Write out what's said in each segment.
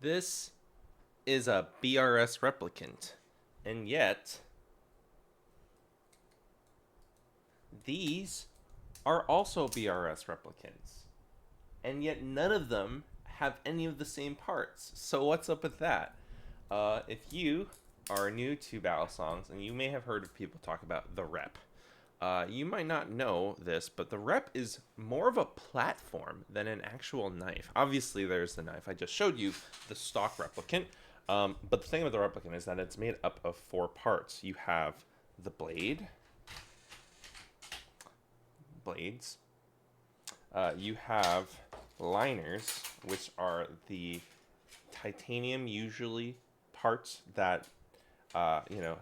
This is a BRS replicant, and yet these are also BRS replicants, and yet none of them have any of the same parts. So what's up with that? If you are new to Balisongs, and you may have heard of people talk about the rep, you might not know this, but the rep is more of a platform than an actual knife. Obviously, there's the knife. I just showed you the stock replicant. But the thing with the replicant is that it's made up of four parts. You have the blades. You have liners, which are the titanium usually parts that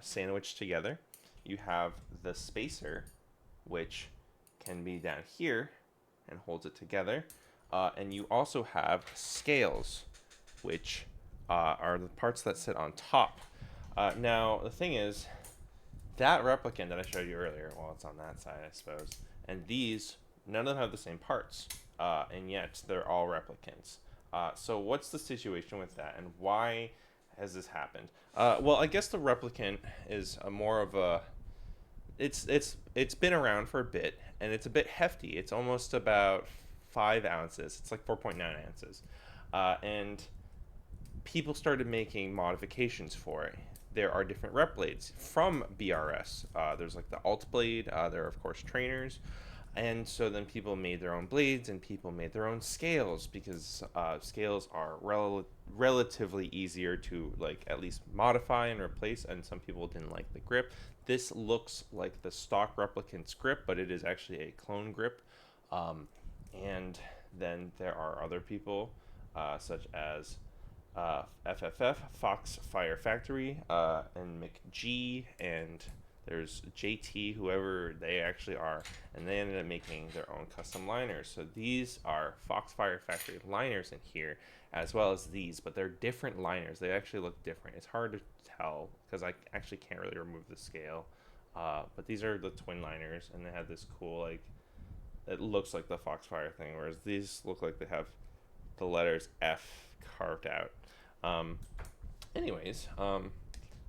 sandwich together. You have the spacer, which can be down here and holds it together. And you also have scales, which are the parts that sit on top. Now, the thing is, that replicant that I showed you earlier, well, it's on that side, I suppose, and these, none of them have the same parts, and yet they're all replicants. So what's the situation with that, and why has this happened? Well, I guess the replicant is a more of a it's been around for a bit, and it's a bit hefty. It's almost about 5 ounces. It's like 4.9 ounces, and people started making modifications for it. There are different rep blades from BRS. There's like the alt blade. There are of course trainers, and so then people made their own blades and people made their own scales because scales are relatively easier to like at least modify and replace. And some people didn't like the grip. This looks like the stock replicant's grip, but it is actually a clone grip. And then there are other people such as FFF, Fox Fire Factory, and McG, and there's JT, whoever they actually are, and they ended up making their own custom liners. So these are Foxfire Factory liners in here, as well as these, but they're different liners. They actually look different. It's hard to tell because I actually can't really remove the scale. But these are the twin liners, and they have this cool, like, it looks like the Foxfire thing, whereas these look like they have the letters F carved out. Um,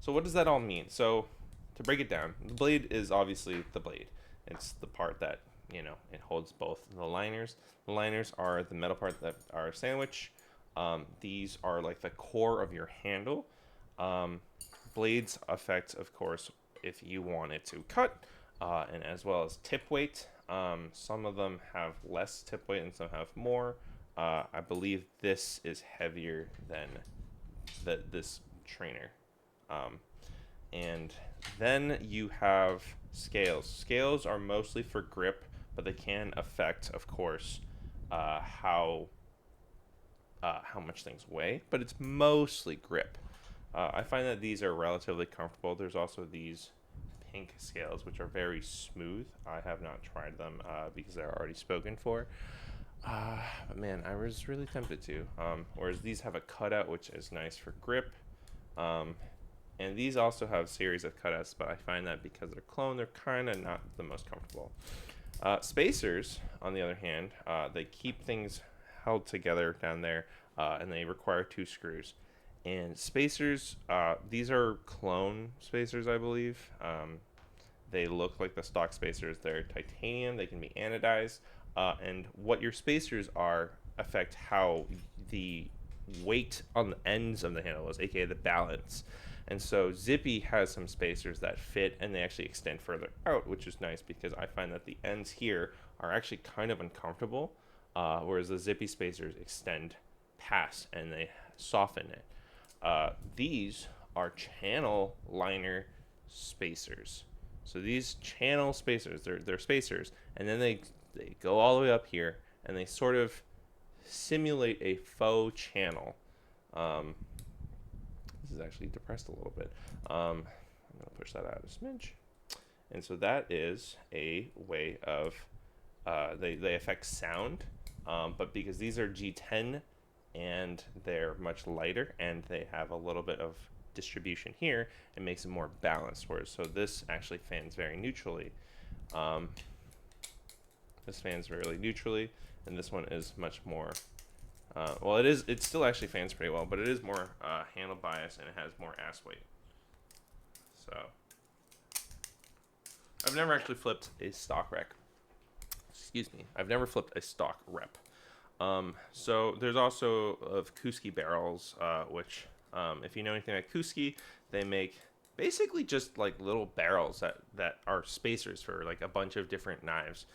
so what does that all mean? So to break it down, the blade is obviously the blade. It's the part that, it holds both the liners. The liners are the metal part that are sandwich. These are like the core of your handle. Blades affect, of course, if you want it to cut, and as well as tip weight. Some of them have less tip weight and some have more. I believe this is heavier than this trainer. And then you have scales. Scales are mostly for grip, but they can affect, of course, how much things weigh. But it's mostly grip. I find that these are relatively comfortable. There's also these pink scales, which are very smooth. I have not tried them because they're already spoken for. But man, I was really tempted to. Whereas these have a cutout, which is nice for grip. And these also have series of cutouts, but I find that because they're clone, they're kind of not the most comfortable. Spacers, on the other hand, they keep things held together down there, and they require 2 screws. And spacers, these are clone spacers, I believe. They look like the stock spacers. They're titanium. They can be anodized. And what your spacers are affect how the weight on the ends of the handle is, aka the balance. And so Zippy has some spacers that fit and they actually extend further out, which is nice because I find that the ends here are actually kind of uncomfortable, whereas the Zippy spacers extend past and they soften it. These are channel liner spacers. So these channel spacers, they're spacers, and then they go all the way up here and they sort of simulate a faux channel. This is actually depressed a little bit. I'm going to push that out a smidge. And so that is a way of, they affect sound, but because these are G10 and they're much lighter and they have a little bit of distribution here, it makes it more balanced. Whereas, so this actually fans very neutrally. This fans really neutrally, and this one is much more Well, it still actually fans pretty well, but it is more handle bias and it has more ass weight. So I've never actually flipped a stock rec. Excuse me. I've never flipped a stock rep. So there's also of Kuski barrels, which if you know anything about Kuski, they make basically just like little barrels that are spacers for like a bunch of different knives.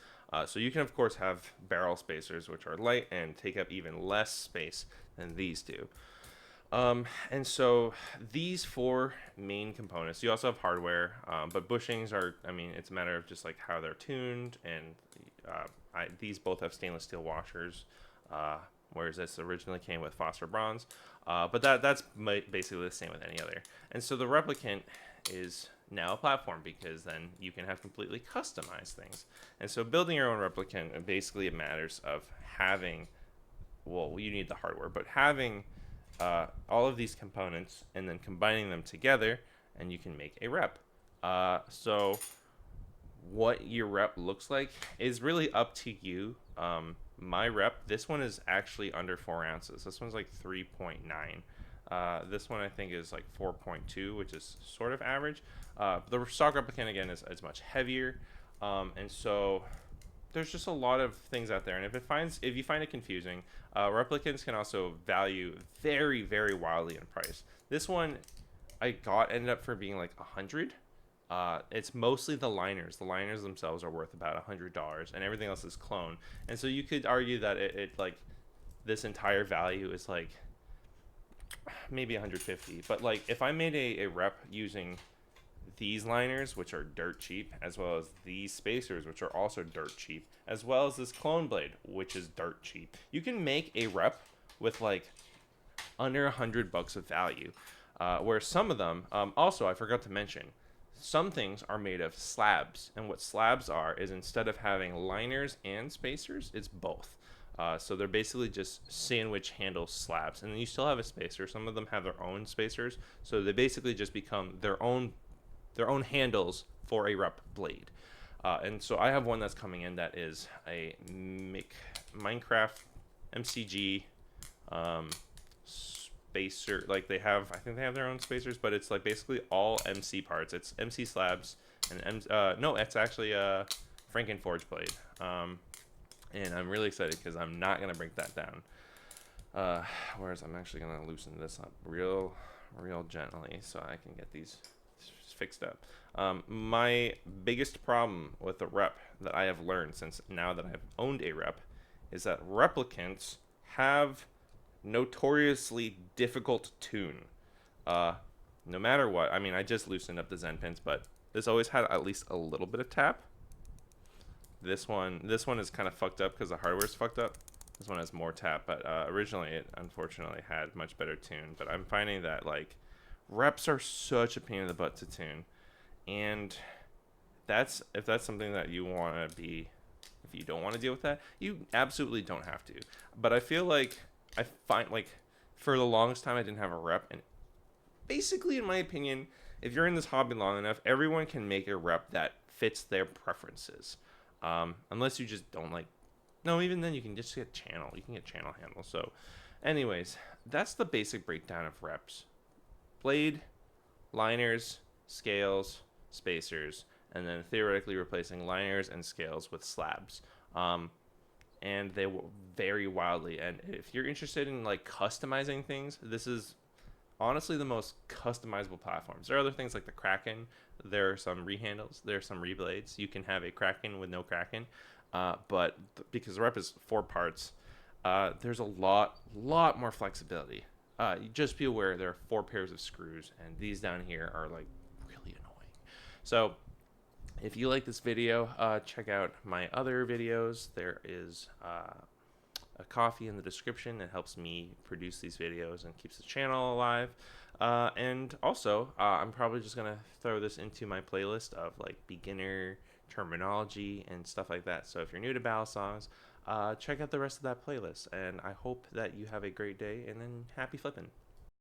So you can of course have barrel spacers which are light and take up even less space than these do. And so these four main components, you also have hardware, but bushings are, I mean, it's a matter of just like how they're tuned. And these both have stainless steel washers, whereas this originally came with phosphor bronze. But that's basically the same with any other. And so the replicant is now a platform because then you can have completely customized things. And so building your own replicant, basically it matters of having, well, you need the hardware, but having all of these components and then combining them together, and you can make a rep. So what your rep looks like is really up to you. My rep, this one is actually under 4 ounces. This one's like 3.9. This one I think is like 4.2, which is sort of average. The stock replicant again is much heavier, and so there's just a lot of things out there. And if you find it confusing, replicants can also value very, very wildly in price. This one I got ended up for being like $100. It's mostly the liners. The liners themselves are worth about $100, and everything else is clone. And so you could argue that it like this entire value is like maybe 150. But like if I made a rep using these liners, which are dirt cheap, as well as these spacers, which are also dirt cheap, as well as this clone blade, which is dirt cheap, you can make a rep with like under $100 of value. Where some of them, also I forgot to mention, some things are made of slabs, and what slabs are is instead of having liners and spacers, it's both. So they're basically just sandwich handle slabs, and then you still have a spacer. Some of them have their own spacers, so they basically just become their own handles for a rep blade. And so I have one that's coming in that is a Minecraft MCG spacer. Like I think they have their own spacers, but it's like basically all MC parts. It's MC slabs and no, it's actually a Frankenforge blade. And I'm really excited because I'm not gonna break that down. Whereas I'm actually gonna loosen this up real gently so I can get these fixed up. My biggest problem with the rep that I have learned since now that I've owned a rep is that replicants have notoriously difficult to tune. No matter what, I mean, I just loosened up the Zen pins, but this always had at least a little bit of tap. This one is kind of fucked up because the hardware's fucked up. This one has more tap, but originally it unfortunately had much better tune. But I'm finding that like reps are such a pain in the butt to tune, and if that's something that you want to be, if you don't want to deal with that, you absolutely don't have to. But I feel like I find like for the longest time I didn't have a rep, and basically in my opinion, if you're in this hobby long enough, everyone can make a rep that fits their preferences. Unless you just don't like, no, even then you can just get channel. You can get channel handles. So anyways, that's the basic breakdown of reps. Blade, liners, scales, spacers, and then theoretically replacing liners and scales with slabs. And they will vary wildly. And if you're interested in like customizing things, this is honestly the most customizable platforms. There are other things like the Kraken. There are some rehandles. There are some reblades. You can have a Kraken with no Kraken. But because the rep is 4 parts, there's a lot more flexibility. You just be aware there are 4 pairs of screws, and these down here are like really annoying. So if you like this video, check out my other videos. There is a coffee in the description that helps me produce these videos and keeps the channel alive. And also, I'm probably just going to throw this into my playlist of like beginner terminology and stuff like that. So if you're new to Balisongs, check out the rest of that playlist. And I hope that you have a great day, and then happy flipping.